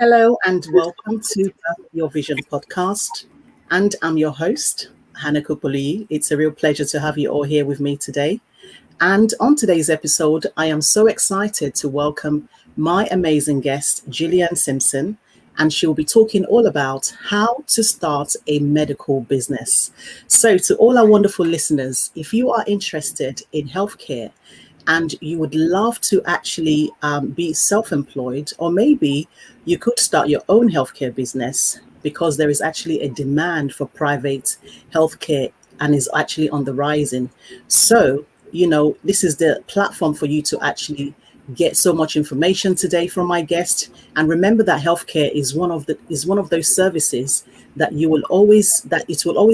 Hello and welcome to Your Vision podcast. And I'm your host, Hannah Kupuli. It's a real pleasure to have you all here with me today. And on today's episode, I am so excited to welcome my amazing guest, Jillian Simpson, and she'll be talking all about how to start a medical business. So, to all our wonderful listeners, if you are interested in healthcare and you would love to actually be self employed, or maybe you could start your own healthcare business because there is actually a demand for private healthcare and is actually on the rising. So, this is the platform for you to actually get so much information today from my guest. And remember that healthcare is one of those services that it will always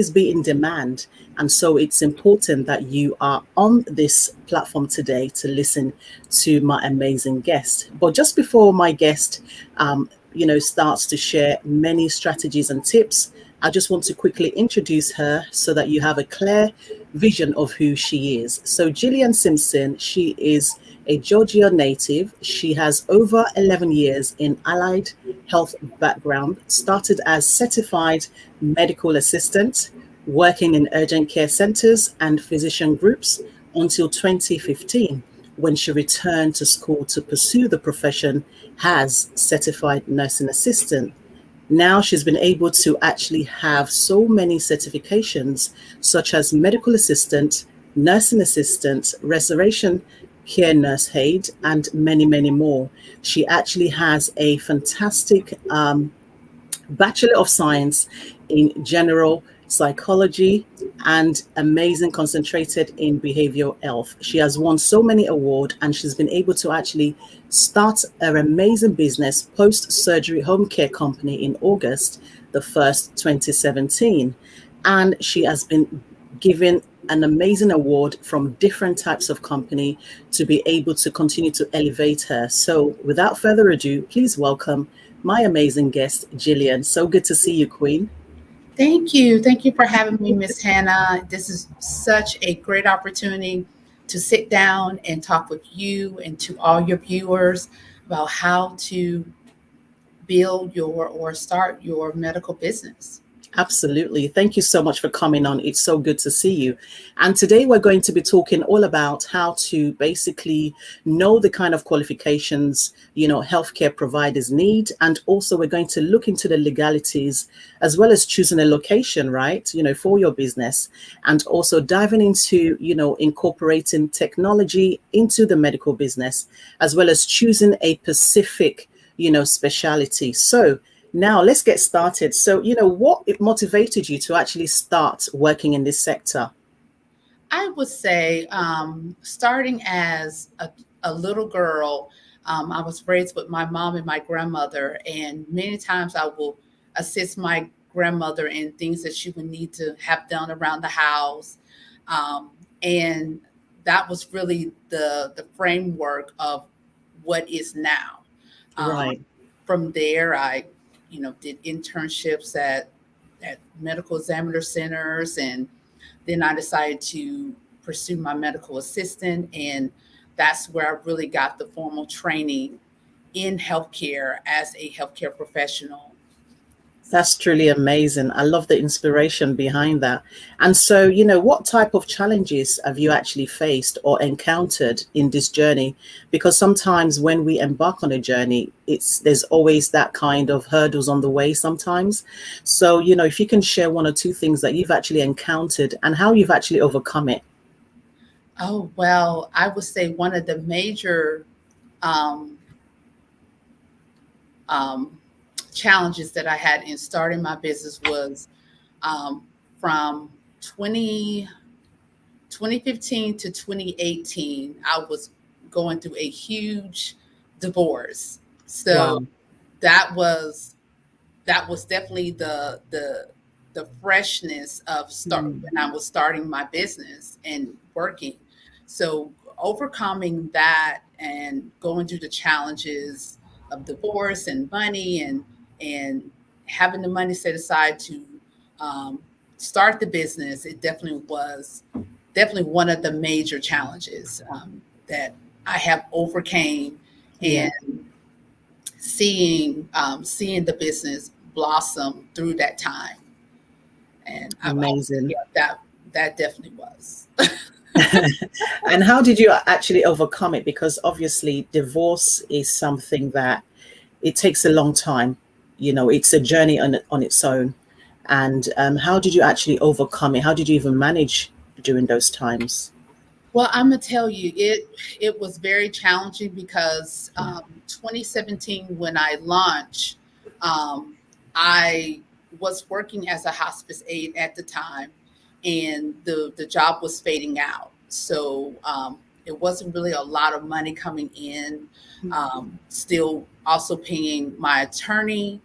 be in demand. And so it's important that you are on this platform today to listen to my amazing guest. But just before my guest starts to share many strategies and tips, I just want to quickly introduce her so that you have a clear vision of who she is. So Jillian Simpson, she is a Georgia native. She has over 11 years in allied health background, started as certified medical assistant, working in urgent care centers and physician groups until 2015, when she returned to school to pursue the profession as certified nursing assistant. Now she's been able to actually have so many certifications, such as medical assistant, nursing assistant, restoration care nurse aide, and many, many more. She actually has a fantastic Bachelor of Science in General Psychology and amazing concentrated in behavioral health. She has won so many awards and she's been able to actually start her amazing business post-surgery home care company in August the 1st, 2017. And she has been given an amazing award from different types of company to be able to continue to elevate her. So without further ado, please welcome my amazing guest, Jillian. So good to see you, Queen. Thank you. Thank you for having me, Miss Hannah. This is such a great opportunity to sit down and talk with you and to all your viewers about how to build your or start your medical business. Absolutely. Thank you so much for coming on. It's so good to see you. And today we're going to be talking all about how to basically know the kind of qualifications, healthcare providers need. And also we're going to look into the legalities as well as choosing a location, right, for your business, and also diving into, incorporating technology into the medical business, as well as choosing a specific, specialty. So now let's get started. So, what motivated you to actually start working in this sector? I would say starting as a little girl, I was raised with my mom and my grandmother, and many times I will assist my grandmother in things that she would need to have done around the house. And that was really the framework of what is now. Right. From there, I, did internships at medical examiner centers, and then I decided to pursue my medical assistant, and that's where I really got the formal training in healthcare as a healthcare professional. That's truly amazing. I love the inspiration behind that. And so, what type of challenges have you actually faced or encountered in this journey? Because sometimes when we embark on a journey, there's always that kind of hurdles on the way sometimes. So, if you can share one or two things that you've actually encountered and how you've actually overcome it. Oh, well, I would say one of the major um, um, challenges that I had in starting my business was um, from 2015 to 2018, I was going through a huge divorce. So Wow. that was definitely the freshness of start Mm. when I was starting my business and working. So overcoming that and going through the challenges of divorce and money and having the money set aside to um, start the business, it definitely was definitely one of the major challenges that I have overcame. Yeah. And seeing the business blossom through that time. And Amazing. yeah, that definitely was. And how did you actually overcome it? Because obviously divorce is something that it takes a long time. It's a journey on its own. And how did you actually overcome it? How did you even manage during those times? Well, I'm gonna tell you, it was very challenging because Yeah. 2017 when I launched, I was working as a hospice aide at the time, and the job was fading out. So it wasn't really a lot of money coming in. Still also paying my attorney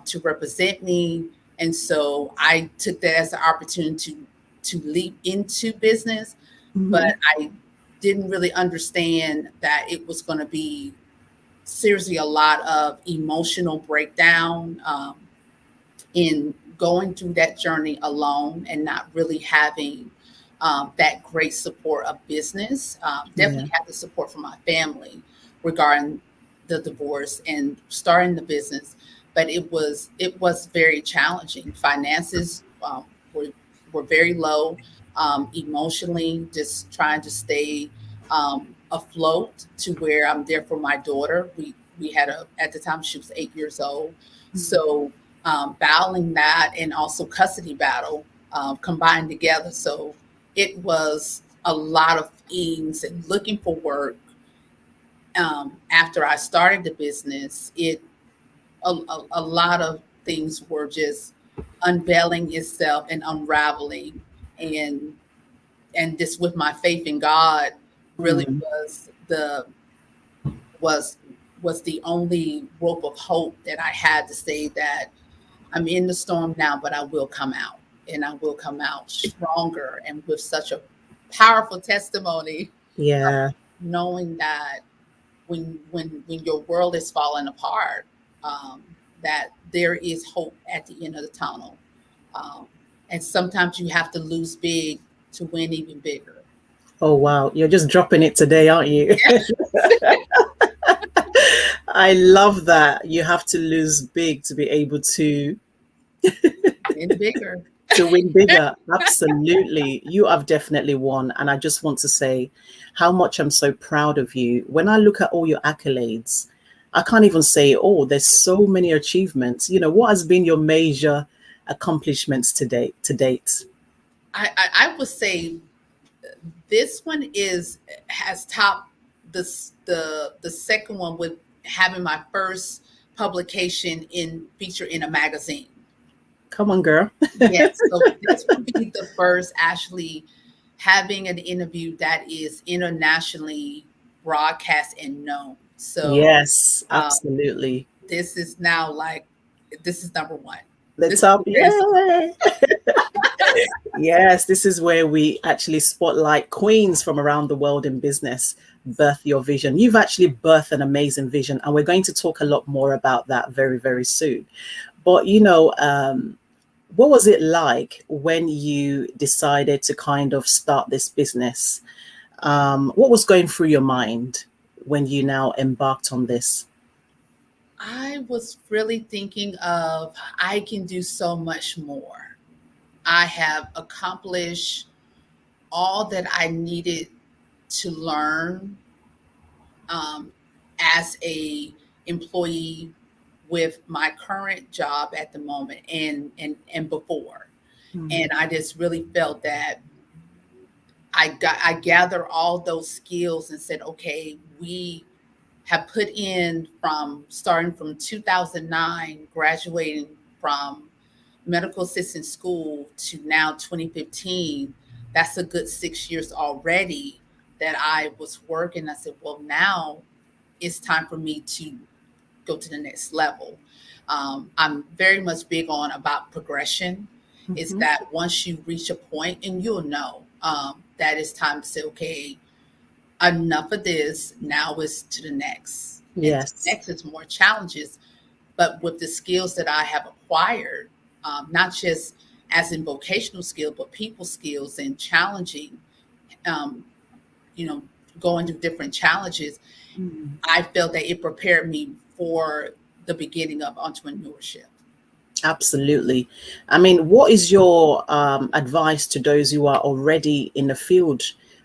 to represent me, and so I took that as an opportunity to leap into business, Mhm. but I didn't really understand that it was going to be seriously a lot of emotional breakdown in going through that journey alone and not really having that great support of business. Yeah. Definitely had the support from my family regarding the divorce and starting the business, but it was very challenging. Finances were were very low, emotionally, just trying to stay afloat to where I'm there for my daughter. We had a at the time she was 8 years old, so battling that and also custody battle combined together. So it was a lot of things and looking for work. After I started the business, a lot of things were just unveiling itself and unraveling, and just with my faith in God really Mm. was was the only rope of hope that I had to say that I'm in the storm now, but I will come out, and I will come out stronger and with such a powerful testimony, Yeah. knowing that when your world is falling apart, um, that there is hope at the end of the tunnel. Um, and sometimes you have to lose big to win even bigger. Oh, wow. You're just dropping it today, aren't you? I love that. You have to lose big to be able Win bigger. to win bigger. Absolutely. You have definitely won. And I just want to say how much I'm so proud of you. When I look at all your accolades, I can't even say, oh, there's so many achievements. What has been your major accomplishments to date? I would say this one has topped the second one with having my first publication in feature in a magazine. Come on, girl. Yes, so this would be the first actually having an interview that is internationally broadcast and known. So Yes, uh, absolutely. this is now like this is number one. The This is top. the greatest. Yay. Yes, this is where we actually spotlight queens from around the world in business. Birth your vision. You've actually birthed an amazing vision, and we're going to talk a lot more about that very, very soon. But what was it like when you decided to kind of start this business? What was going through your mind when you now embarked on this? I was really thinking of I can do so much more. I have accomplished all that I needed to learn um, as a employee with my current job at the moment and before. Mm. And I just really felt that I gathered all those skills and said, okay, we have put in from starting from 2009, graduating from medical assistant school to now 2015. That's a good 6 years already that I was working. I said, well, now it's time for me to go to the next level. I'm very much big on about progression. Is Mhm. that once you reach a point, and you'll know that it's time to say, okay, enough of this. Now is to the next, and to the Yes. next is more challenges. But with the skills that I have acquired, not just as in vocational skill, but people skills and challenging, um, you know, going through different challenges, Mm. I felt that it prepared me for the beginning of entrepreneurship. Absolutely. I mean, what is your advice to those who are already in the field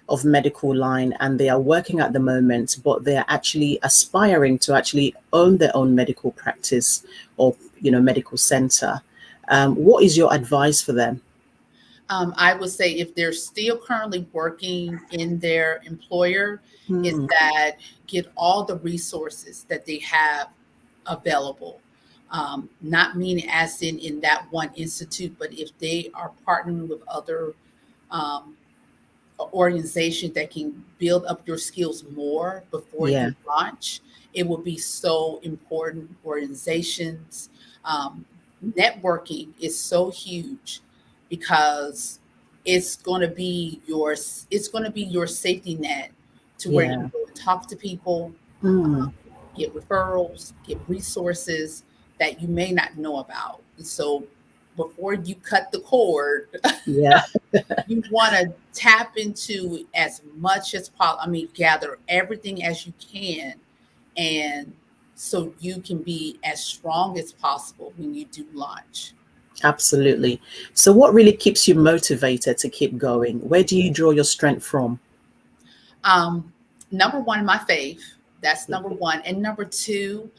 of medical line and they are working at the moment, but they are actually aspiring to actually own their own medical practice or, medical center? What is your advice for them? I would say if they're still currently working in their employer, is Hmm. that get all the resources that they have available. Not meaning as in that one institute, but if they are partnering with other um, organization that can build up your skills more before Yeah. you launch, it will be so important. Organizations, um, networking is so huge because it's going to be your safety net to where you Yeah. can go and talk to people, Hmm. get referrals, get resources that you may not know about. And so before you cut the cord, Yeah. you want to tap into as much as possible. I mean, gather everything as you can, and so you can be as strong as possible when you do launch. Absolutely. So, what really keeps you motivated to keep going? Where do you draw your strength from? Um, Number one, my faith. That's number one, and number two,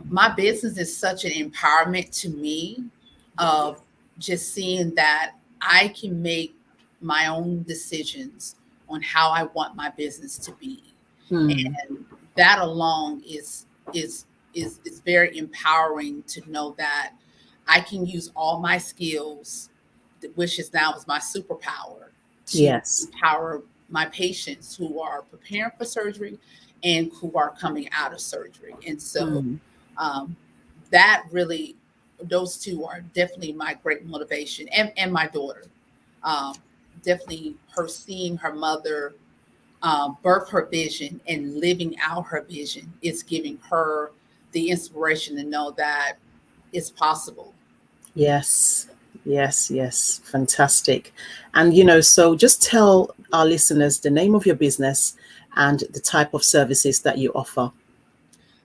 my business is such an empowerment to me of just seeing that I can make my own decisions on how I want my business to be. Hmm. And that alone is is very empowering to know that I can use all my skills, which is now is my superpower, to Yes. empower my patients who are preparing for surgery and who are coming out of surgery. And so Hmm. um, that really, those two are definitely my great motivation, and my daughter. Um, Definitely her seeing her mother birth her vision and living out her vision is giving her the inspiration to know that it's possible. Yes, yes, yes. Fantastic. And, so just tell our listeners the name of your business and the type of services that you offer.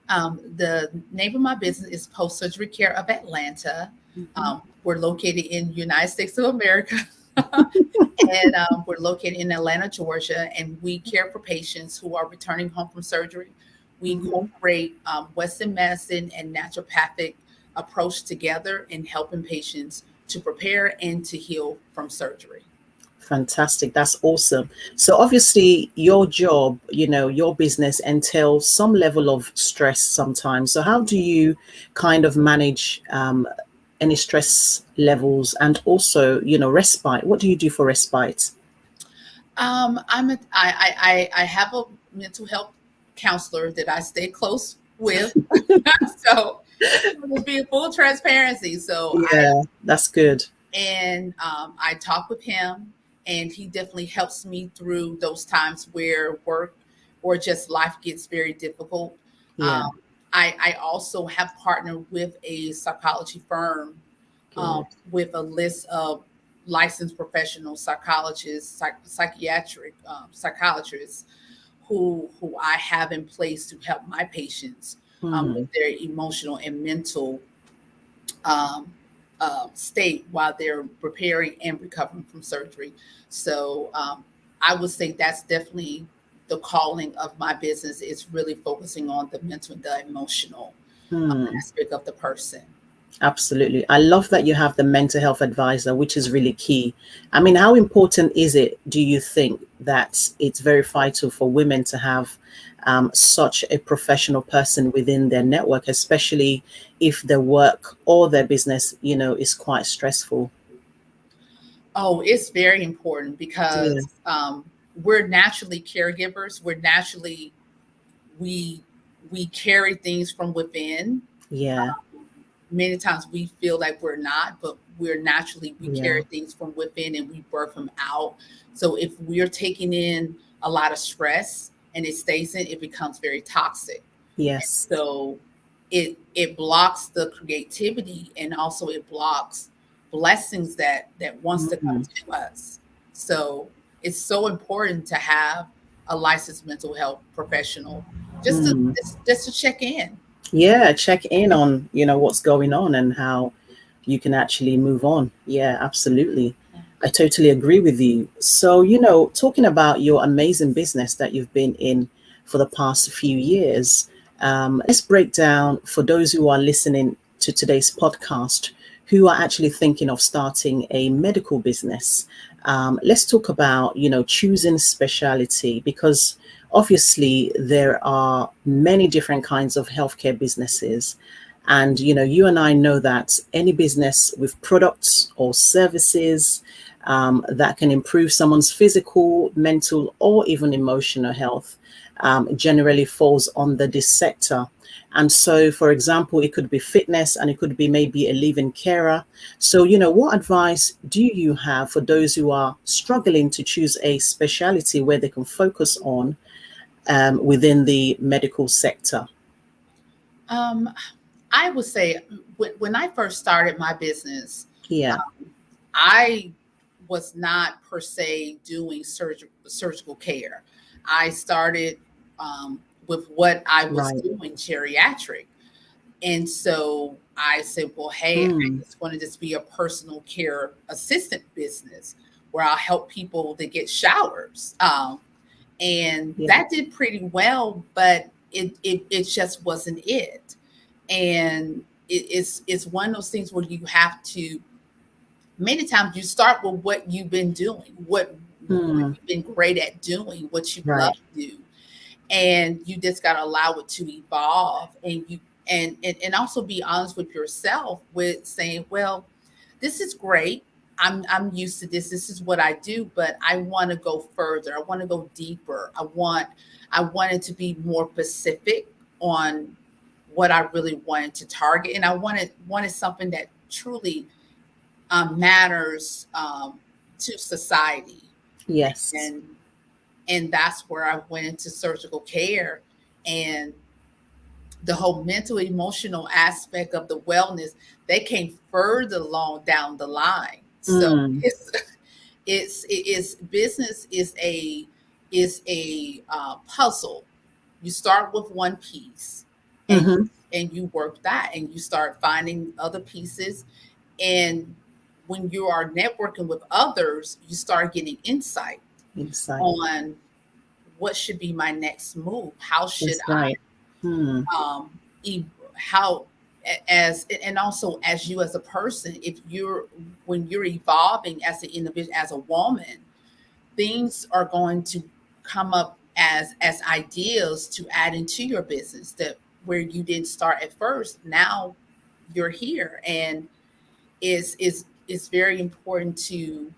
The name of my business is Post Surgery Care of Atlanta. Mhm. We're located in the United States of America. And we're located in Atlanta, Georgia, and we care for patients who are returning home from surgery. We Mhm. incorporate Western medicine and naturopathic approach together in helping patients to prepare and to heal from surgery. Fantastic. That's awesome. So obviously your job, your business entails some level of stress sometimes. So how do you kind of manage any stress levels and also, respite? What do you do for respite? I have a mental health counselor that I stay close with. So will be full transparency. So Yeah, that's good. I talk with him, and he definitely helps me through those times where work or just life gets very difficult. Yeah, Um, I also have partnered with a psychology firm good. with a list of licensed professional psychologists, psychiatric psychiatrists who I have in place to help my patients with Hmm. their emotional and mental um, state while they're preparing and recovering from surgery. So I would say that's definitely the calling of my business is really focusing on the mental and the emotional Hmm. aspect of the person. Absolutely. I love that you have the mental health advisor, which is really key. I mean, how important is it, do you think, that it's very vital for women to have such a professional person within their network, especially if their work or their business, is quite stressful? Oh, it's very important Yeah. because we're naturally caregivers. We we carry things from within. Yeah. Many times we feel like we're not, but we Yeah. carry things from within and we birth them out. So if we're taking in a lot of stress and it stays in, it becomes very toxic. Yes. So it blocks the creativity, and also it blocks blessings that wants to come Mhm. to us. So it's so important to have a licensed mental health professional just to Mm. just to check in. Yeah, check in on, what's going on and how you can actually move on. Yeah, absolutely. I totally agree with you. So, talking about your amazing business that you've been in for the past few years, let's break down for those who are listening to today's podcast who are actually thinking of starting a medical business. Let's talk about, choosing speciality, because obviously there are many different kinds of healthcare businesses. And, you and I know that any business with products or services that can improve someone's physical, mental, or even emotional health generally falls under this sector. And so, for example, it could be fitness and it could be maybe a living carer. So, what advice do you have for those who are struggling to choose a specialty where they can focus on within the medical sector? Um, I would say when I first started my business, Yeah, I was not per se doing surgical care. I started with what I was right. doing, geriatric. And so I said, well, hey, Mm, it's going to just be a personal care assistant business where I'll help people to get showers. And yeah. that did pretty well, but it just wasn't it. And it's one of those things where you have to, many times you start with what you've been doing, what Mm, you've been great at doing, what you love right. to do, and you just got to allow it to evolve, and you and also be honest with yourself with saying, well, this is great. I'm used to this. This is what I do, but I want to go further. I want to go deeper. I wanted to be more specific on what I really wanted to target, and I wanted something that truly matters to society, Yes. and and that's where I went into surgical care, and the whole mental emotional aspect of the wellness, they came further along down the line. So Mm, it's business is a puzzle. You start with one piece, and mm-hmm. and you work that, and you start finding other pieces, and when you are networking with others, you start getting insight Insight. on what should be my next move. How should That's right. Hmm. um how as and also as you as a person, if you're when you're evolving as an individual, as a woman, things are going to come up as ideas to add into your business that where you didn't start at first. Now you're here, and it's very important to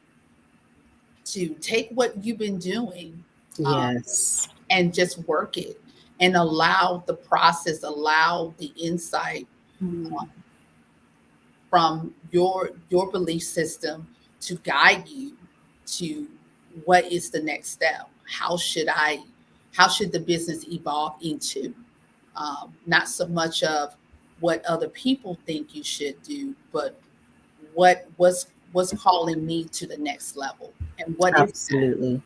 take what you've been doing, um, Yes. and just work it, and allow the process, allow the insight Hmm. from your belief system to guide you to what is the next step. How should the business evolve into, not so much of what other people think you should do, but what's calling me to the next level, and what is that. Absolutely.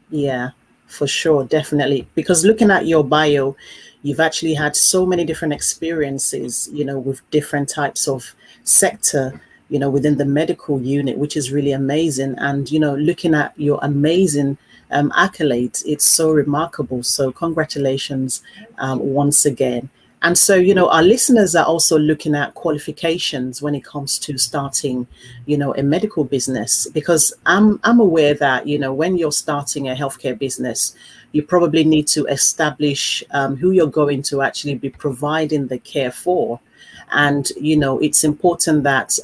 Yeah, for sure, definitely. Because looking at your bio, you've actually had so many different experiences, with different types of sector, within the medical unit, which is really amazing. And, looking at your amazing accolades, it's so remarkable. So, congratulations once again. And so, our listeners are also looking at qualifications when it comes to starting, a medical business, because I'm aware that, when you're starting a healthcare business, you probably need to establish who you're going to actually be providing the care for. And, it's important that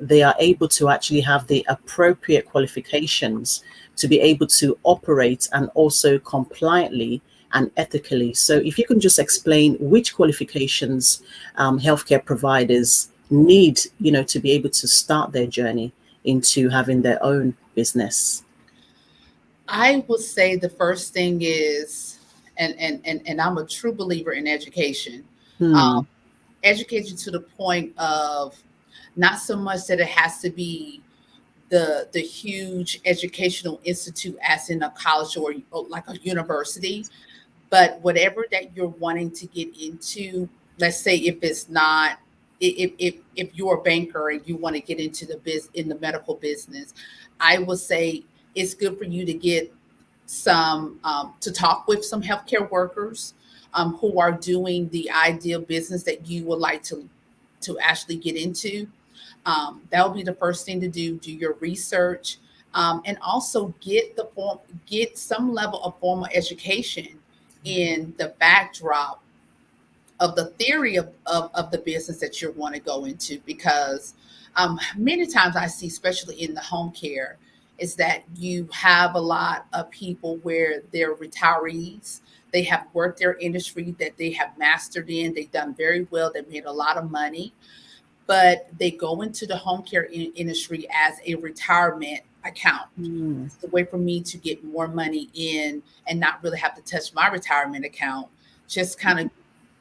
they are able to actually have the appropriate qualifications to be able to operate and also compliantly and ethically. So, if you can just explain which qualifications healthcare providers need, to be able to start their journey into having their own business. I would say the first thing is, and I'm a true believer in education. Hmm. Um, Education to the point of not so much that it has to be the huge educational institute as in a college or like a university, but whatever that you're wanting to get into, let's say if it's not, if you're a banker and you want to get into in the medical business, I would say it's good for you to get some to talk with some healthcare workers who are doing the ideal business that you would like to actually get into. That will be the first thing to do. Do your research, and also get some level of formal education in the backdrop of the theory of the business that you want to go into, because many times I see, especially in the home care, is that you have a lot of people where they're retirees. They have worked their industry that they have mastered in. They've done very well. They've made a lot of money, but they go into the home care industry as a retirement account. Mm. It's a way for me to get more money in and not really have to touch my retirement account. Just kind of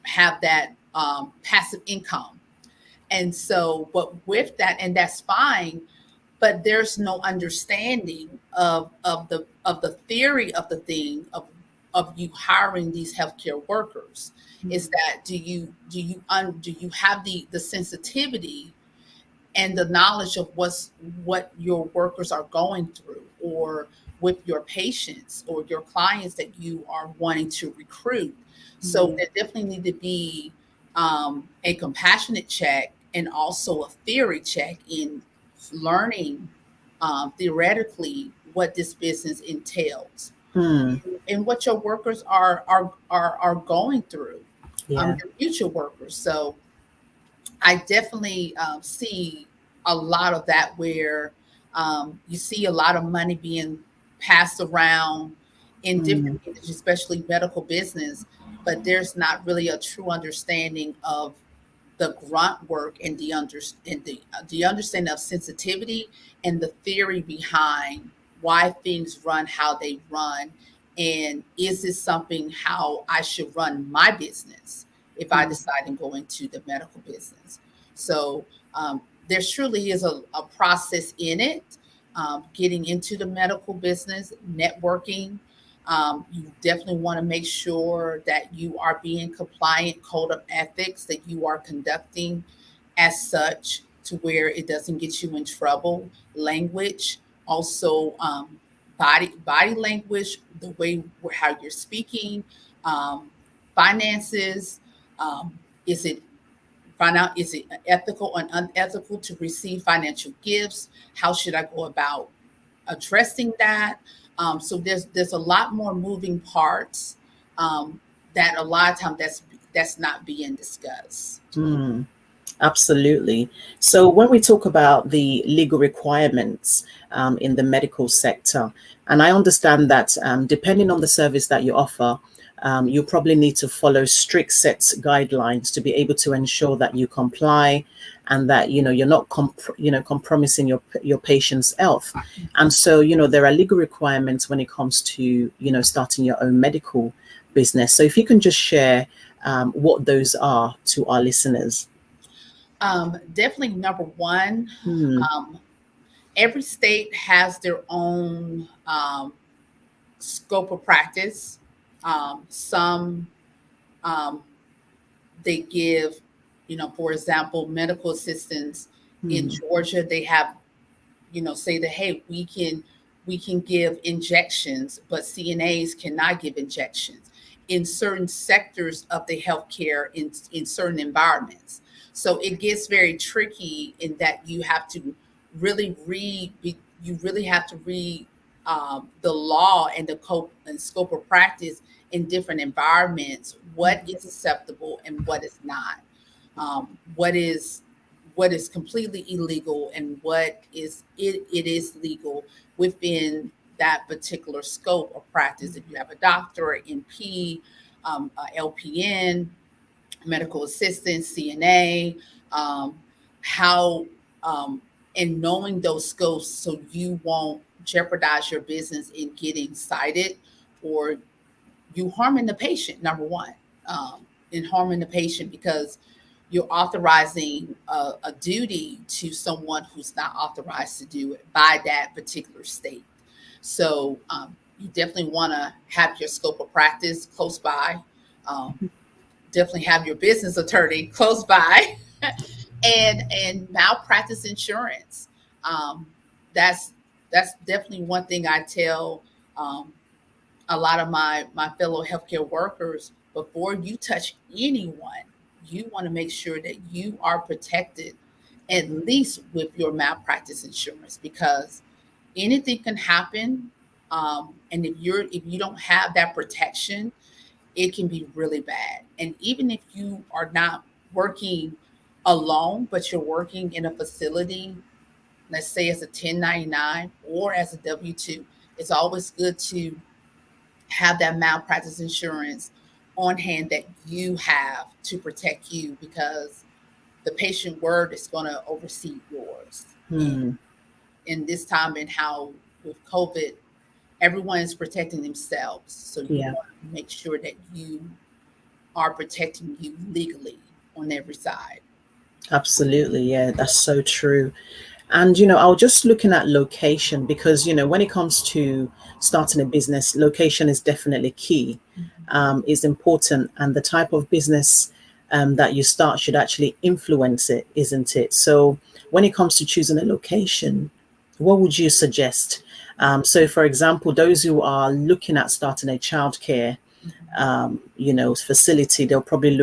have that passive income. And so, but with that, and that's fine, but there's no understanding of the theory of the thing of you hiring these healthcare workers. Is that do you have the sensitivity and the knowledge of what your workers are going through, or with your patients or your clients that you are wanting to recruit. So there definitely need to be a compassionate check and also a theory check in learning theoretically what this business entails, Mm. and what your workers are going through, Yeah. your future workers. So I definitely see a lot of that where you see a lot of money being passed around in different Mm. industries, especially medical business, but there's not really a true understanding of the grunt work and the understanding of sensitivity and the theory behind why things run how they run, and is this something how I should run my business if I Mm. decide to go into the medical business. So there truly is a process in it, getting into the medical business, networking. You definitely want to make sure that you are being compliant code of ethics, that you are conducting as such to where it doesn't get you in trouble. Language, also body language, the way how you're speaking, um, finances. Is it Find out, is it ethical and unethical to receive financial gifts? How should I go about addressing that? So there's a lot more moving parts that a lot of times that's not being discussed. Mm. Absolutely. So, when we talk about the legal requirements in the medical sector, and I understand that depending on the service that you offer, you probably need to follow strict sets guidelines to be able to ensure that you comply, and that you're not compromising your patient's health. And so there are legal requirements when it comes to starting your own medical business. So, if you can just share what those are to our listeners. Definitely number one, Hmm. um, every state has their own scope of practice. Some um, they give, for example, medical assistants in Hmm. Georgia. They have, say that, hey, we can give injections, but CNAs cannot give injections in certain sectors of the healthcare in certain environments. So it gets very tricky in that you have to really read. You really have to read the law and the scope of practice in different environments. What is acceptable and what is not. What is completely illegal and it is legal within that particular scope of practice. If you have a doctor, an NP, a LPN, medical assistant, CNA, how and knowing those scopes so you won't jeopardize your business in getting cited, or you harming the patient, number one, in harming the patient because you're authorizing a duty to someone who's not authorized to do it by that particular state. So you definitely want to have your scope of practice close by. Um, definitely have your business attorney close by. And malpractice insurance. Um, that's that's definitely one thing I tell um, a lot of my fellow healthcare workers. Before you touch anyone, you want to make sure that you are protected, at least with your malpractice insurance, because anything can happen. And if you don't have that protection, it can be really bad. And even if you are not working alone, but you're working in a facility, let's say as a 1099 or as a W-2, it's always good to have that malpractice insurance on hand that you have to protect you, because the patient word is going to oversee yours. And Hmm. in this time and how with COVID, everyone is protecting themselves. So you Yeah. want to make sure that you are protecting you legally on every side. Absolutely. Yeah, that's so true. And, I was just looking at location because, when it comes to starting a business, location is definitely key, is important. And the type of business that you start should actually influence it, isn't it? So when it comes to choosing a location, what would you suggest? So, for example, those who are looking at starting a childcare facility, they'll probably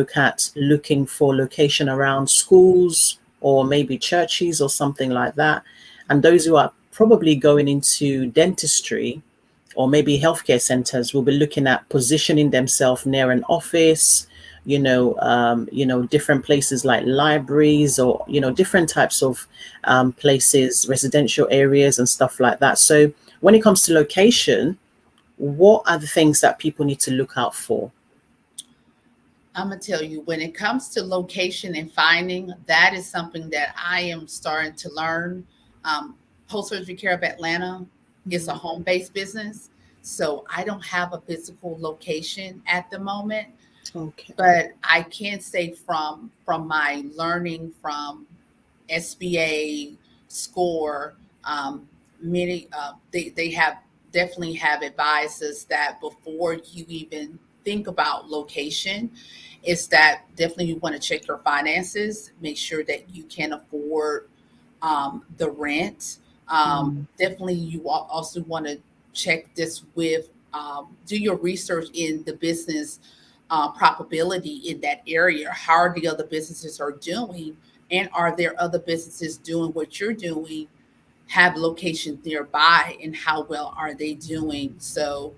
looking for location around schools or maybe churches or something like that. And those who are probably going into dentistry or maybe healthcare centers will be looking at positioning themselves near an office, different places like libraries or, different types of places, residential areas and stuff like that. So when it comes to location, what are the things that people need to look out for? I'm gonna tell you, when it comes to location and finding, that is something that I am starting to learn. Post surgery care of Atlanta is a home based business, so I don't have a physical location at the moment. Okay. But I can say from my learning from SBA, SCORE, many they have definitely have advised us that before you even think about location, is that definitely you want to check your finances, make sure that you can afford the rent. Mm, Definitely, you also want to check this with do your research in the business probability in that area. How are the other businesses are doing, and are there other businesses doing what you're doing? Have locations nearby, and how well are they doing? So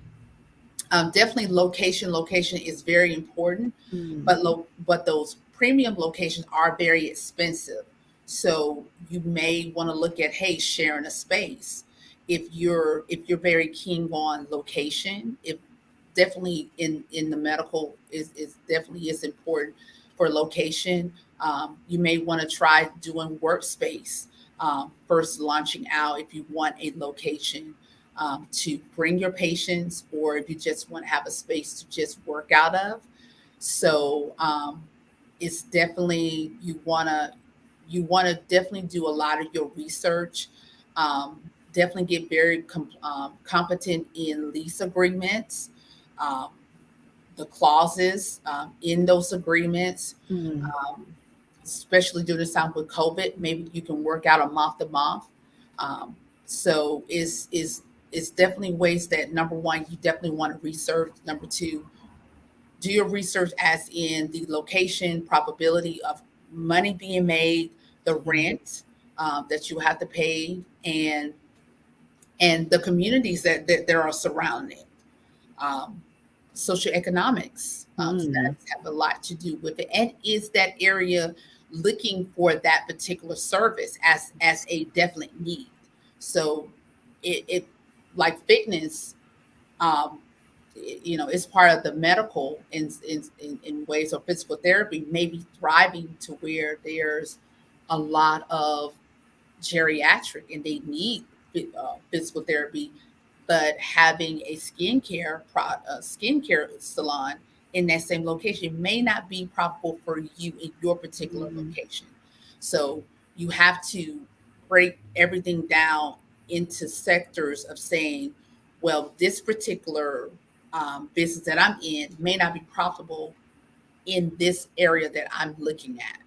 definitely location is very important, mm, but those premium locations are very expensive. So you may want to look at, hey, sharing a space. If you're very keen on location, if definitely in the medical is definitely is important for location. You may want to try doing workspace first, launching out if you want a location to bring your patients, or if you just want to have a space to just work out of. So it's definitely you want to definitely do a lot of your research. Definitely get very competent in lease agreements, um, the clauses in those agreements, mm, um, especially during this time with COVID. Maybe you can work out a month to month. Um, so is definitely ways that, number one, you definitely want to research. Number two, do your research as in the location, probability of money being made, the yeah. rent that you have to pay, and the communities that are surrounding. Um, Socioeconomics Mm, stats have a lot to do with it, and is that area looking for that particular service as a definite need? So it like fitness, um, it's part of the medical in ways, or physical therapy may be thriving to where there's a lot of geriatric and they need physical therapy, but having a skincare salon in that same location may not be profitable for you in your particular mm, location. So you have to break everything down into sectors of saying, well, this particular business that I'm in may not be profitable in this area that I'm looking at.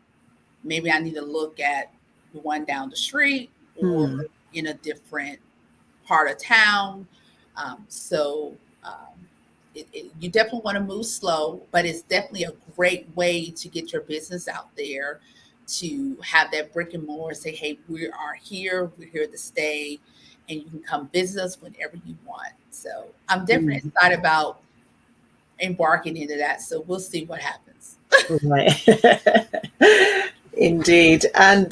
Maybe I need to look at the one down the street or Hmm. in a different part of town. So you definitely want to move slow, but it's definitely a great way to get your business out there, to have that brick and mortar say, hey, we are here, we're here to stay, and you can come visit us whenever you want. So I'm definitely Hmm. excited about embarking into that. So we'll see what happens. Right. Indeed. And,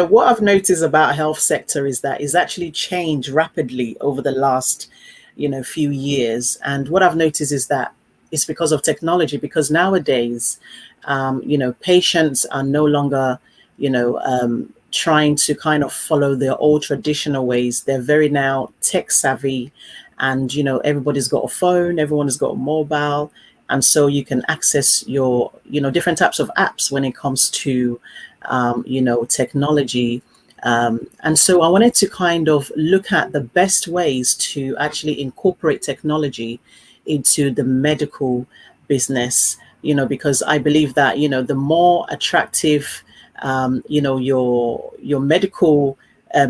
what I've noticed about health sector is that it's actually changed rapidly over the last, few years. And what I've noticed is that it's because of technology, because nowadays, patients are no longer, trying to kind of follow their old traditional ways. They're very now tech savvy, and, everybody's got a phone, everyone has got a mobile, and so you can access your different types of apps when it comes to technology. And so I wanted to kind of look at the best ways to actually incorporate technology into the medical business, because I believe that the more attractive your medical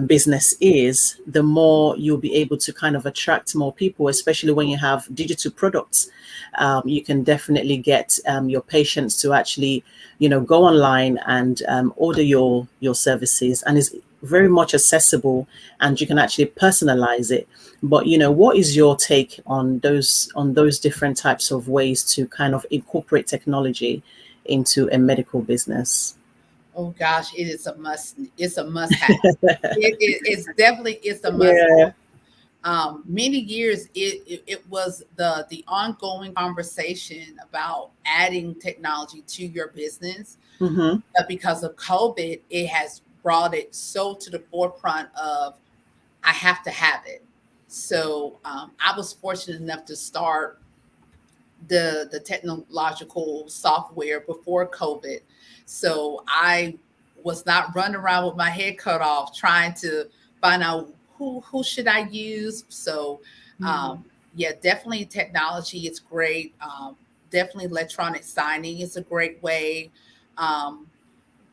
business is, the more you'll be able to kind of attract more people, especially when you have digital products. You can definitely get your patients to actually, go online and order your services, and it's very much accessible, and you can actually personalize it. But what is your take on those different types of ways to kind of incorporate technology into a medical business? Oh gosh, it is a must. It's a must have. It's definitely it's a must. Yeah. Many years it was the ongoing conversation about adding technology to your business, Hmm. but because of COVID, it has brought it so to the forefront of I have to have it. So I was fortunate enough to start the technological software before COVID. So I was not running around with my head cut off trying to find out who should I use. So yeah, definitely technology is great. Definitely electronic signing is a great way. Um,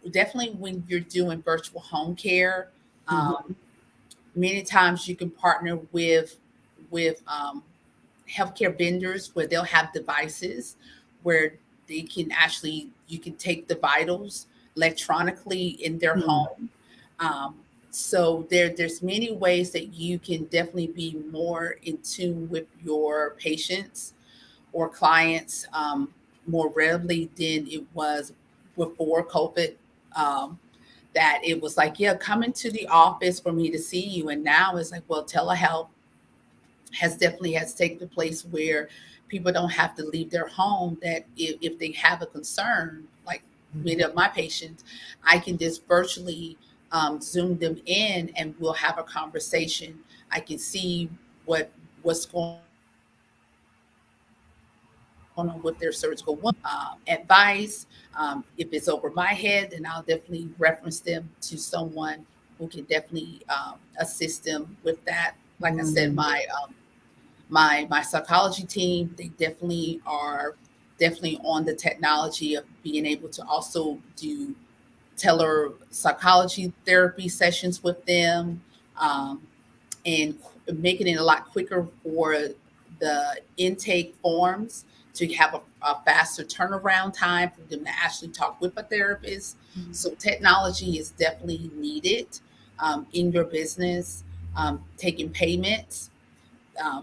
Definitely when you're doing virtual home care, Hmm. many times you can partner with healthcare vendors where they'll have devices where they can actually you can take the vitals electronically in their Hmm. home. Um, so there's many ways that you can definitely be more in tune with your patients or clients more readily than it was before COVID. Um, that it was like, yeah, come into the office for me to see you. And now it's like, well, telehealth has taken place where people don't have to leave their home. That if they have a concern, like many of my patients, I can just virtually zoom them in and we'll have a conversation. I can see what's going on with their surgical advice. If it's over my head, then I'll definitely reference them to someone who can definitely assist them with that. Like I said, Hmm. my psychology team, they definitely are definitely on the technology of being able to also do teler psychology therapy sessions with them, um, and making it a lot quicker for the intake forms to have a faster turnaround time for them to actually talk with a therapist. So technology is definitely needed in your business. Taking payments,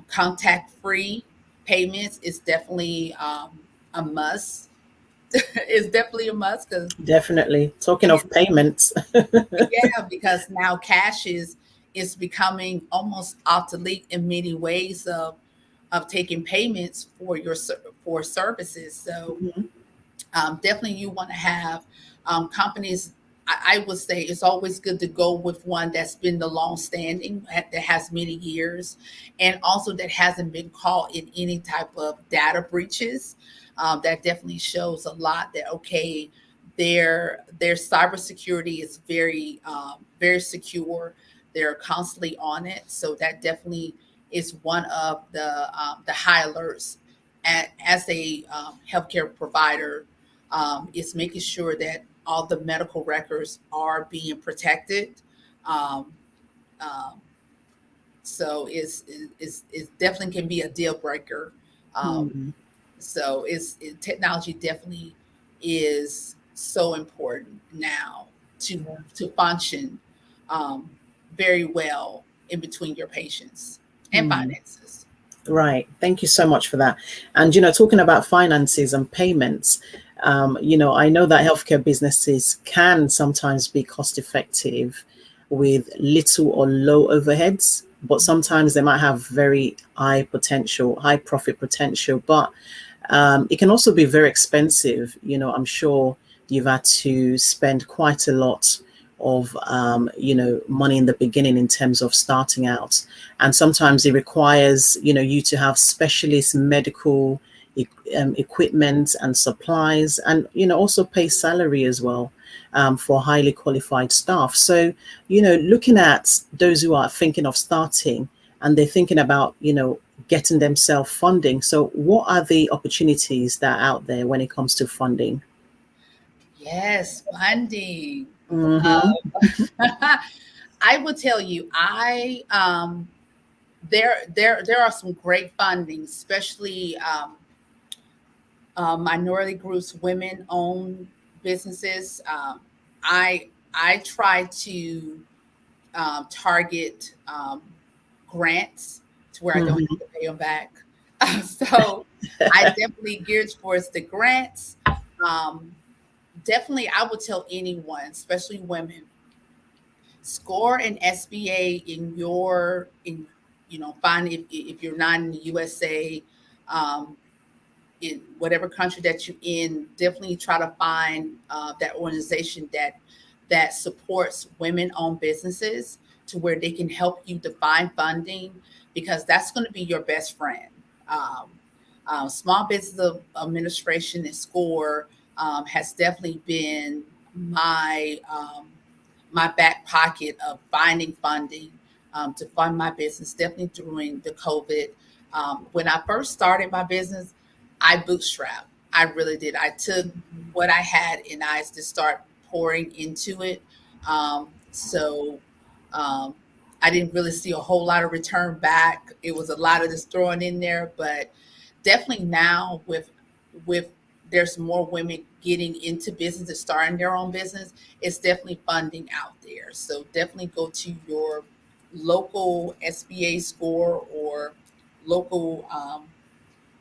contact free payments is definitely a must. It's definitely a must because Definitely. Talking of payments. yeah, because now cash is becoming almost obsolete in many ways of taking payments for for services. So Mhm. definitely you want to have companies. I would say it's always good to go with one that's been the long standing, that has many years, and also that hasn't been caught in any type of data breaches. That definitely shows a lot that okay, their cybersecurity is very secure. They're constantly on it, so that definitely is one of the high alerts as a healthcare provider It's making sure that all the medical records are being protected. Um, um, so it definitely can be a deal breaker. Um, Mm. so technology definitely is so important now to Yeah. function um, very well in between your patients and Mm. finances. Right. Thank you so much for that. And, talking about finances and payments, I know that healthcare businesses can sometimes be cost effective with little or low overheads, but sometimes they might have very high potential, high profit potential, but it can also be very expensive. I'm sure you've had to spend quite a lot of, money in the beginning in terms of starting out. And sometimes it requires, you to have specialist medical equipment and supplies, and, also pay salary as well, for highly qualified staff. So, looking at those who are thinking of starting and they're thinking about, getting themselves funding. So, what are the opportunities that are out there when it comes to funding? Yes, funding. Mm-hmm. I will tell you, I there are some great funding, especially minority groups, women-owned businesses. I try to target grants to where I don't Mm-hmm. have to pay them back. So I definitely geared towards the grants. Um, Definitely, I would tell anyone, especially women, score an SBA in find if you're not in the USA, um, in whatever country that you're in, definitely try to find that organization that supports women-owned businesses to where they can help you to find funding, because that's going to be your best friend. Um, Small Business Administration and SCORE has definitely been my back pocket of finding funding to fund my business, definitely during the COVID. When I first started my business, I bootstrapped. I really did. I took what I had and I just start pouring into it. So I didn't really see a whole lot of return back. It was a lot of just throwing in there, but definitely now with there's more women getting into business and starting their own business, it's definitely funding out there. So definitely go to your local SBA score or local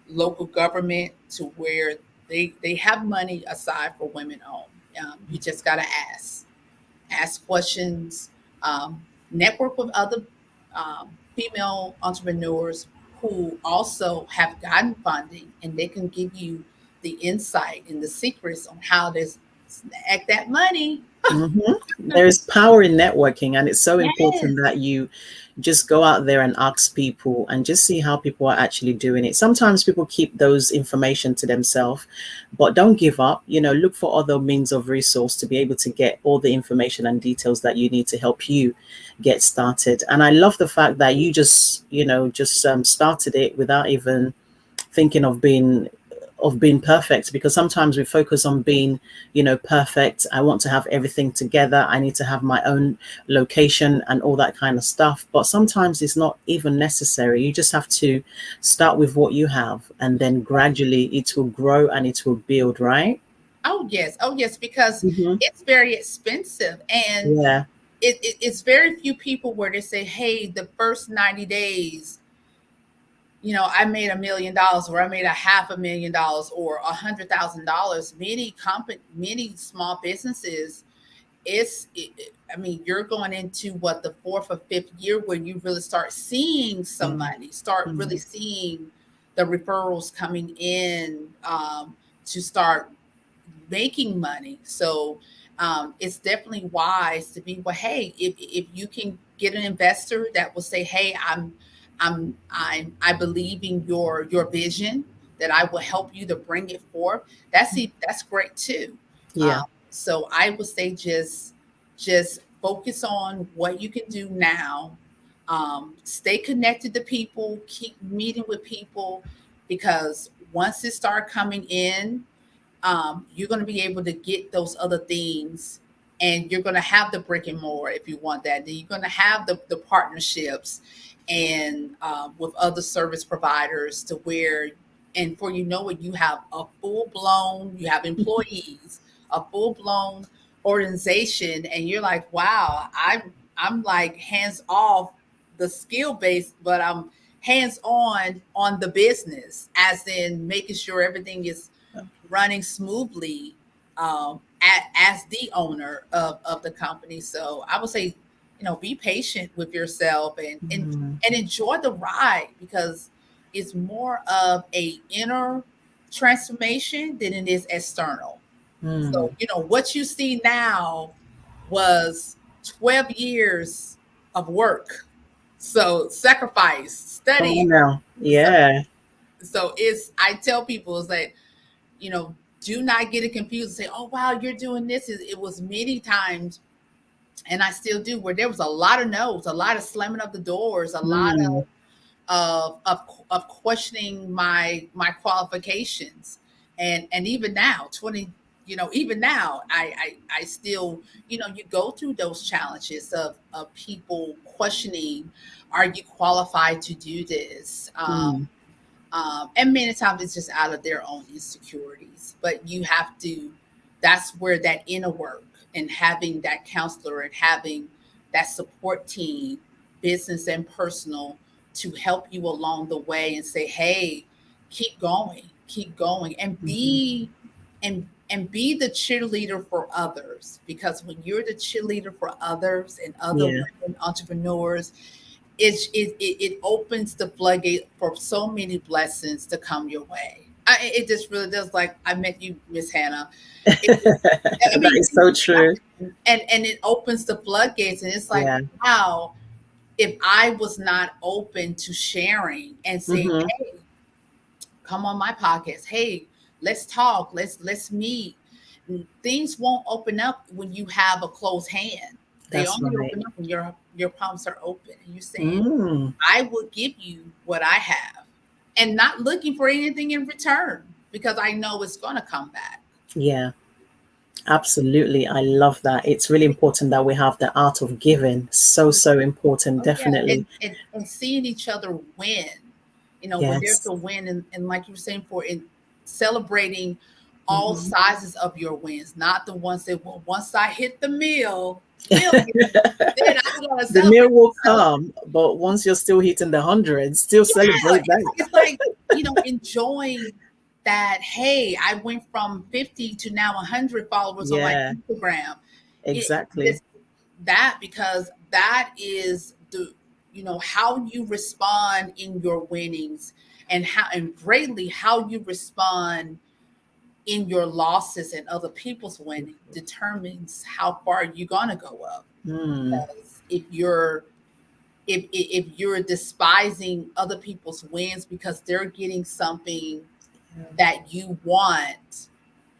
local government to where they have money aside for women owned. You just gotta ask questions, network with other female entrepreneurs who also have gotten funding, and they can give you the insight and the secrets on how to snag that money. Mm-hmm. There's power in networking, and it's so important Yes. that you just go out there and ask people and just see how people are actually doing it. Sometimes people keep those information to themselves, but don't give up. Look for other means of resource to be able to get all the information and details that you need to help you get started. And I love the fact that you just started it without even thinking of being perfect, because sometimes we focus on being perfect. I want to have everything together, I need to have my own location and all that kind of stuff, but sometimes it's not even necessary. You just have to start with what you have, and then gradually it will grow and it will build, right? Oh yes, because Hmm. it's very expensive, and Yeah. it's very few people where they say, hey, the first 90 days, I made $1 million, or I made $500,000, or $100,000. Many small businesses, I mean, you're going into what, the fourth or fifth year where you really start seeing some Mm. money, start really Mm. seeing the referrals coming in, to start making money. So it's definitely wise to be, well, hey, if you can get an investor that will say, hey, I believe in your vision, that I will help you to bring it forth. That's great too. Yeah. So I would say just focus on what you can do now. Stay connected to people, keep meeting with people, because once it start coming in, you're going to be able to get those other things, and you're going to have the brick and mortar if you want that. Then you're going to have the partnerships and with other service providers to where, and for you know it, you have a full blown, you have employees, a full blown organization, and you're like, wow, I'm like hands off the skill base, but I'm hands on the business, as in making sure everything is running smoothly, as the owner of the company. So I would say, be patient with yourself, Mm, and enjoy the ride, because it's more of a inner transformation than it is external. mm. So, what you see now was 12 years of work. So sacrifice, Come study. on now. So, Yeah. I tell people is that, do not get it confused and say, oh, wow, you're doing this. It was many times, and I still do, where there was a lot of no's, a lot of slamming of the doors, a lot Mm, of questioning my qualifications. And even now, 20, even now, I still, you go through those challenges of people questioning, are you qualified to do this? mm. And many times it's just out of their own insecurities. But you have to, that's where that inner work, and having that counselor, and having that support team, business and personal, to help you along the way and say, hey, keep going, and Mhm. be the cheerleader for others. Because when you're the cheerleader for others and other Yeah. women entrepreneurs, it opens the floodgate for so many blessings to come your way. It just really does. Like, I met you, Miss Hannah. It, I That mean, is so true. and it opens the floodgates, and it's like, Yeah. wow, if I was not open to sharing and saying, Hmm. hey, come on my podcast, hey, let's talk, let's meet. Things won't open up when you have a closed hand. They That's only right. open up when your palms are open, and you're saying, Mm. I will give you what I have, and not looking for anything in return, because I know it's going to come back. Yeah. Absolutely. I love that. It's really important that we have the art of giving. So, so important. Oh yeah, Definitely. and seeing each other win, when there's Yes. a win, and like you were saying, for in celebrating all Hmm. sizes of your wins, not the ones that, well, once I hit the million, then I'm gonna The celebrate. meal will No, come, but once you're still hitting the hundreds, still yeah, celebrate that. it's like, enjoying that. Hey, I went from 50 to now 100 followers on my Yeah, Instagram. exactly. This that, because that is the, how you respond in your winnings, and greatly how you respond in your losses and other people's winning determines how far you're gonna go up. Mm. Because if you're despising other people's wins because they're getting something that you want,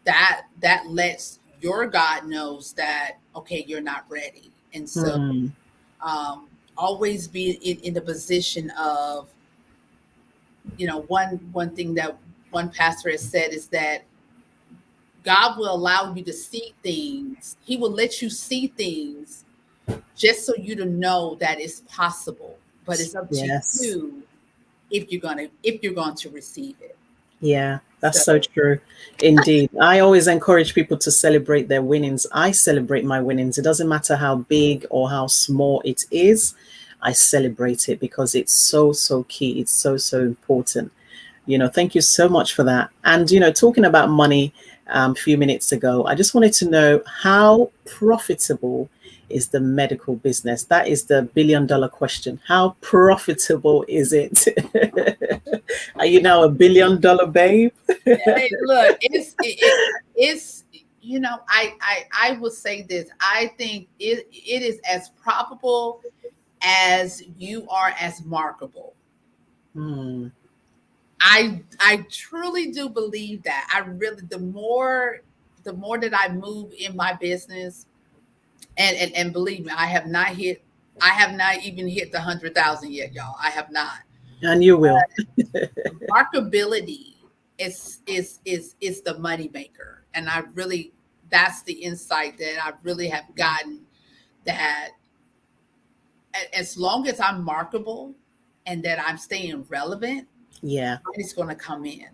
that lets your God knows that, okay, you're not ready. And so, Mm. always be in the position of, one thing that one pastor has said is that God will allow you to see things. He will let you see things just so you to know that it's possible. But it's up to Yes. you if you're going to receive it. Yeah, that's So so true. Indeed. I always encourage people to celebrate their winnings. I celebrate my winnings. It doesn't matter how big or how small it is. I celebrate it because it's so, so key. It's so, so important. Thank you so much for that. And, talking about money a few minutes ago, I just wanted to know, how profitable is the medical business? That is the $1 billion question. How profitable is it? Are you now a $1 billion babe? hey, look, it's I would say this. I think it is as probable as you are as markable. Hmm. I truly do believe that. I really, the more that I move in my business, and believe me, I have not even hit the 100,000 yet, y'all. I have not. And you will. Markability. is the money maker. And I really, that's the insight that I really have gotten, that as long as I'm marketable and that I'm staying relevant, Yeah, it's going to come in.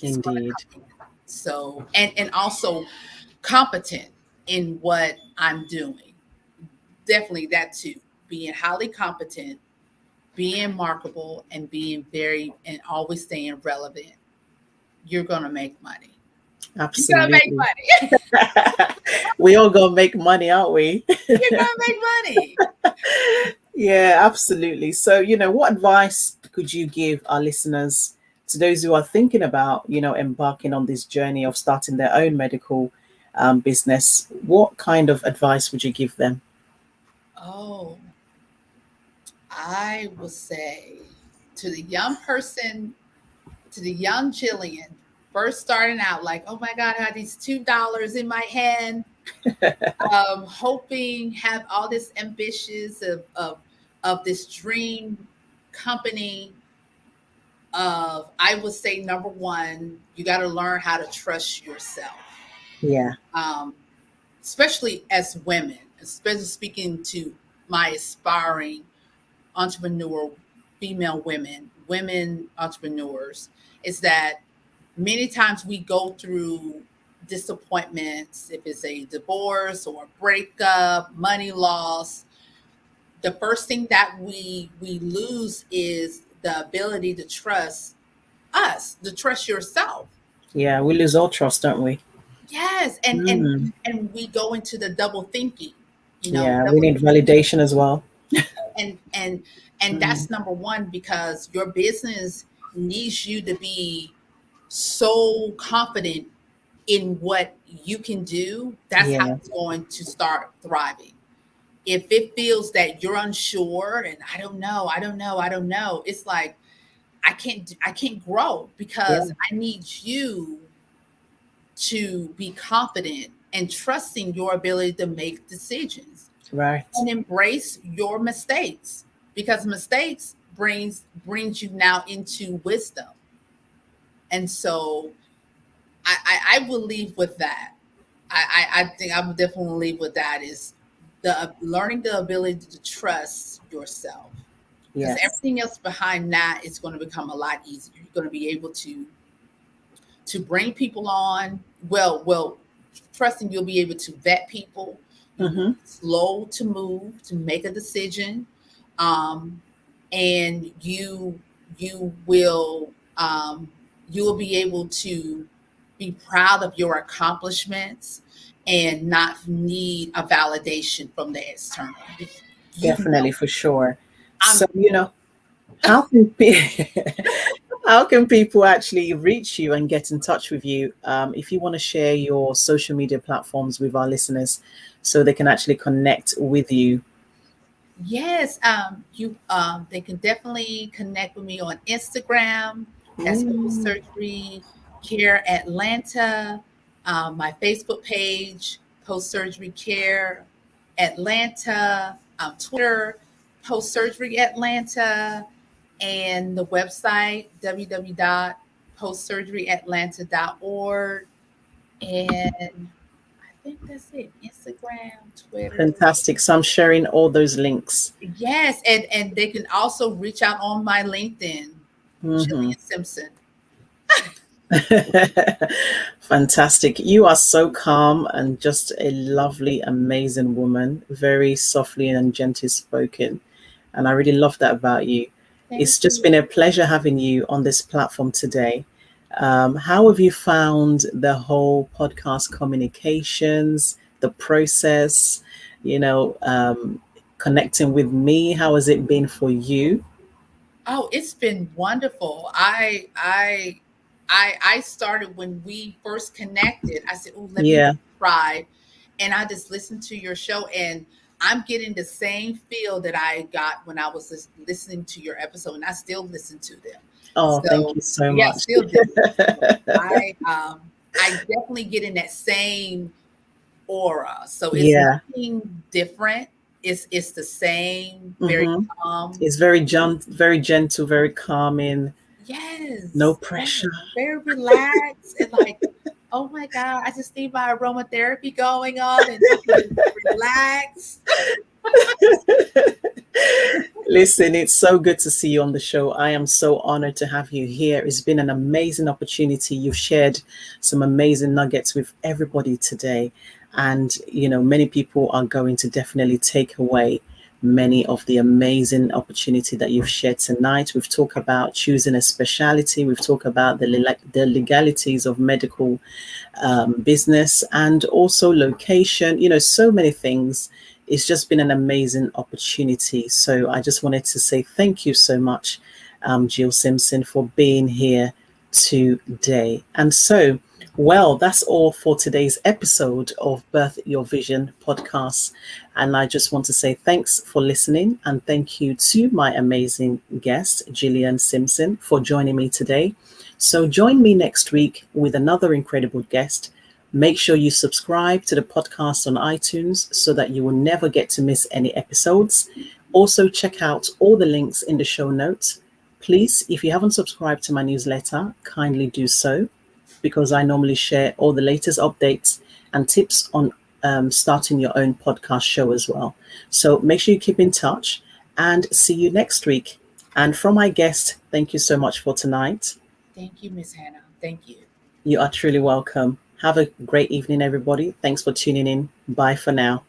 It's going to indeed. come in. So, and also competent in what I'm doing. Definitely that too. Being highly competent, being marketable, and being very, and always staying relevant. You're going to make money. You're going to make Absolutely. money. We all gonna make money, aren't we? You're going to make money. Yeah, absolutely. So, what advice could you give our listeners, to those who are thinking about, embarking on this journey of starting their own medical business? What kind of advice would you give them? Oh, I would say to the young person, to the young Jillian, first starting out, like, oh my God, I have these $2 in my hand, hoping, have all this ambitious of this dream company. I would say number one, you got to learn how to trust yourself, Yeah, um, especially as women, especially speaking to my aspiring entrepreneur, female women entrepreneurs, is that many times we go through disappointments, if it's a divorce or a breakup, money loss. The first thing that we lose is the ability to trust us, to trust yourself. yeah, we lose all trust, don't we? Yes, and Mm, we go into the double thinking, yeah, we double need validation as well. and and and Mm, that's number one, because your business needs you to be so confident in what you can do. That's how yeah, it's going to start thriving. If it feels that you're unsure and I don't know, it's like I can't grow, yeah, because I need you to be confident and trusting your ability to make decisions right. and embrace your mistakes, because mistakes brings you now into wisdom. And so I will leave with that. I think I would definitely leave with that, is the learning the ability to trust yourself, because Yes, everything else behind that is going to become a lot easier. You're going to be able to bring people on. Well, trusting you'll be able to vet people. You will mm-hmm. be slow to move, to make a decision, um, and you will be able to be proud of your accomplishments and not need a validation from the external. You know, Definitely, for sure. So, I'm how can how can people actually reach you and get in touch with you, if you want to share your social media platforms with our listeners so they can actually connect with you? Yes, you they can definitely connect with me on Instagram. That's Post Mm, Surgery Care Atlanta. My Facebook page, Post Surgery Care Atlanta. Twitter, Post Surgery Atlanta, and the website www.postsurgeryatlanta.org. And I think that's it. Instagram, Twitter. fantastic. So I'm sharing all those links. Yes, and they can also reach out on my LinkedIn, Hmm. Jillian Simpson. Fantastic. You are so calm and just a lovely, amazing woman, very softly and gently spoken. And I really love that about you. Thank It's just you. been a pleasure having you on this platform today. How have you found the whole podcast communications, the process, you know, um, connecting with me? How has it been for you? Oh, it's been wonderful. I started when we first connected. I said, "Oh, let me Yeah. try," and I just listened to your show, and I'm getting the same feel that I got when I was listening to your episode, and I still listen to them. Oh, thank So you so yeah, much. still do. So I definitely get in that same aura. So it's Yeah. nothing different. It's the same, very Hmm. calm. It's very very gentle, very calming. No Yes, yes, pressure. very relaxed and like, oh my God, I just need my aromatherapy going on and I can just relax. Listen, it's so good to see you on the show. I am so honored to have you here. It's been an amazing opportunity. You've shared some amazing nuggets with everybody today. And, many people are going to definitely take away many of the amazing opportunity that you've shared tonight. We've talked about choosing a specialty. We've talked about the legalities of medical business and also location, so many things. It's just been an amazing opportunity. So I just wanted to say thank you so much, Jill Simpson, for being here today. And so, well, that's all for today's episode of Birth Your Vision podcast. And I just want to say thanks for listening and thank you to my amazing guest, Jillian Simpson, for joining me today. So join me next week with another incredible guest. Make sure you subscribe to the podcast on iTunes so that you will never get to miss any episodes. Also, check out all the links in the show notes. Please, if you haven't subscribed to my newsletter, kindly do so because I normally share all the latest updates and tips on starting your own podcast show as well. So make sure you keep in touch and see you next week. And from my guest, thank you so much for tonight. Thank you, Miss Hannah. Thank you. You are truly welcome. Have a great evening, everybody. Thanks for tuning in. Bye for now.